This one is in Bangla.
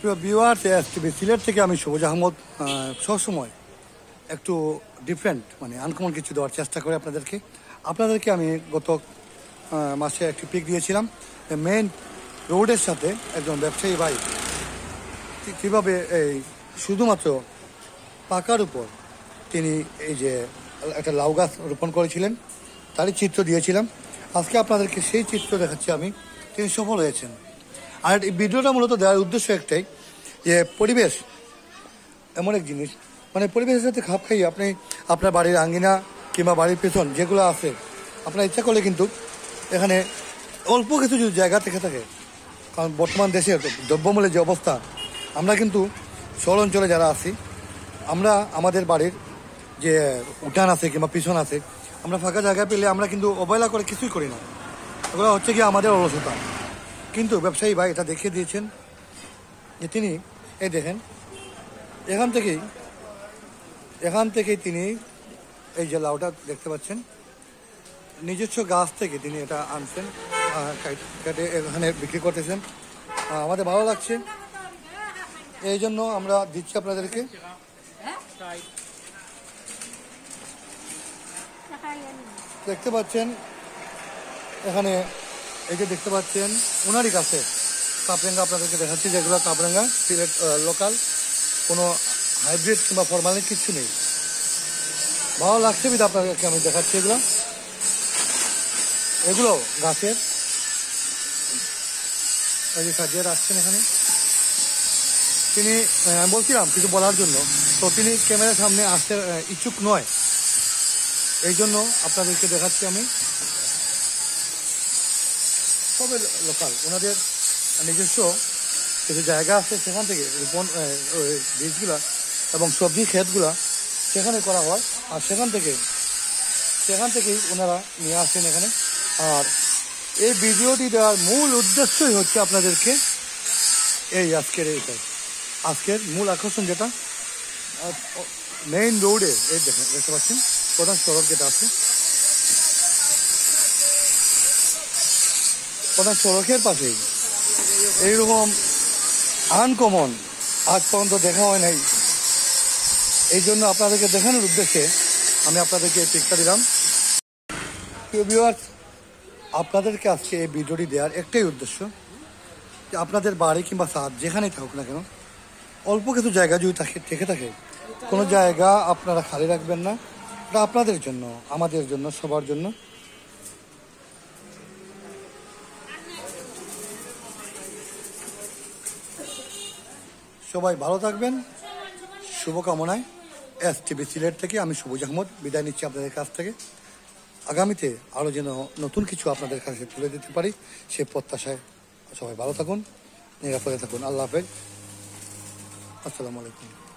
প্রিয় ভিউয়ার্স, এসটিভি সিলেট থেকে আমি সবুজ আহমদ সবসময় একটু ডিফারেন্ট মানে আনকমন কিছু দেওয়ার চেষ্টা করি আপনাদেরকে আমি গত মাসে একটি পিক দিয়েছিলাম মেইন রোডের সাথে একজন ব্যবসায়ী ভাই কীভাবে এই শুধুমাত্র পাকার উপর তিনি এই যে একটা লাউ গাছ রোপণ করেছিলেন তারই চিত্র দিয়েছিলাম। আজকে আপনাদেরকে সেই চিত্র দেখাচ্ছি আমি, তিনি সফল হয়েছেন। আর এই ভিডিওটা মূলত দেওয়ার উদ্দেশ্য একটাই যে পরিবেশ এমন এক জিনিস, মানে পরিবেশের সাথে খাপ খাইয়ে আপনি আপনার বাড়ির আঙ্গিনা কিংবা বাড়ির পেছন যেগুলো আছে আপনার ইচ্ছা করলে কিন্তু এখানে অল্প কিছু যদি জায়গা থেকে থাকে, কারণ বর্তমান দেশের দ্রব্যমূল্যের যে অবস্থা, আমরা কিন্তু শহর অঞ্চলে যারা আছি আমরা আমাদের বাড়ির যে উঠান আছে কিংবা পিছন আছে আমরা ফাঁকা জায়গা পেলে আমরা কিন্তু অবহেলা করে কিছুই করি না, এগুলো হচ্ছে কি আমাদের অলসতা। কিন্তু ব্যবসায়ী ভাই এটা দেখিয়ে দিয়েছেন যে তিনি এই দেখেন এখান থেকেই তিনি এই যে লাউটা দেখতে পাচ্ছেন নিজস্ব গাছ থেকে তিনি এটা আনছেন, কেটে এখানে বিক্রি করতেছেন। আমাদের ভালো লাগছে, এই জন্য আমরা দিচ্ছি আপনাদেরকে। দেখতে পাচ্ছেন এখানে এই যে দেখতে পাচ্ছেন ওনারই কাছে কাপরেঙ্গা আপনাদেরকে দেখাচ্ছি, যেগুলো কাপরেঙ্গা সিলেট লোকাল, কোনো হাইব্রিড কিংবা ফরমালিন কিচ্ছু নেই। ভালো লাগছে বিধা আপনাদেরকে আমি দেখাচ্ছি এগুলো গাছের এই যে সাজিয়ে রাখছেন এখানে। তিনি বলছিলাম কিছু বলার জন্য, তো তিনি ক্যামেরার সামনে আসতে ইচ্ছুক নয়, এই জন্য আপনাদেরকে দেখাচ্ছি আমি। সবে লোকাল, ওনাদের নিজস্ব কিছু জায়গা আছে সেখান থেকে রোপণ বীজগুলা এবং সবজি ক্ষেতগুলা সেখানে করা হয়, আর সেখান থেকেই ওনারা নিয়ে আসেন এখানে। আর এই ভিডিওটি দেওয়ার মূল উদ্দেশ্যই হচ্ছে আপনাদেরকে এই আজকের মূল আকর্ষণ যেটা মেইন রোডে এই দেখতে পাচ্ছেন প্রধান সড়ক যেটা আছে, প্রধান সড়কের পাশেই এইরকম আনকমন আজ পর্যন্ত দেখা হয় নাই। এই জন্য আপনাদেরকে দেখানোর উদ্দেশ্যে আমি আপনাদেরকে এই পিকটা দিলাম। প্রিয় ভিউয়ার্স, আপনাদেরকে আজকে এই ভিডিওটি দেওয়ার একটাই উদ্দেশ্য যে আপনাদের বাড়ি কিংবা ছাদ যেখানেই থাকুক না কেন অল্প কিছু জায়গা যদি থেকে থাকে কোনো জায়গা আপনারা খালি রাখবেন না। এটা আপনাদের জন্য, আমাদের জন্য, সবার জন্য। সবাই ভালো থাকবেন, শুভকামনায়। এসটিভি সিলেট থেকে আমি সবুজ আহমদ বিদায় নিচ্ছি আপনাদের কাছ থেকে। আগামীতে আরও যেন নতুন কিছু আপনাদের কাছে তুলে দিতে পারি সেই প্রত্যাশায় সবাই ভালো থাকুন, নিরাপদে থাকুন। আল্লাহ হাফেজ, আসসালামু আলাইকুম।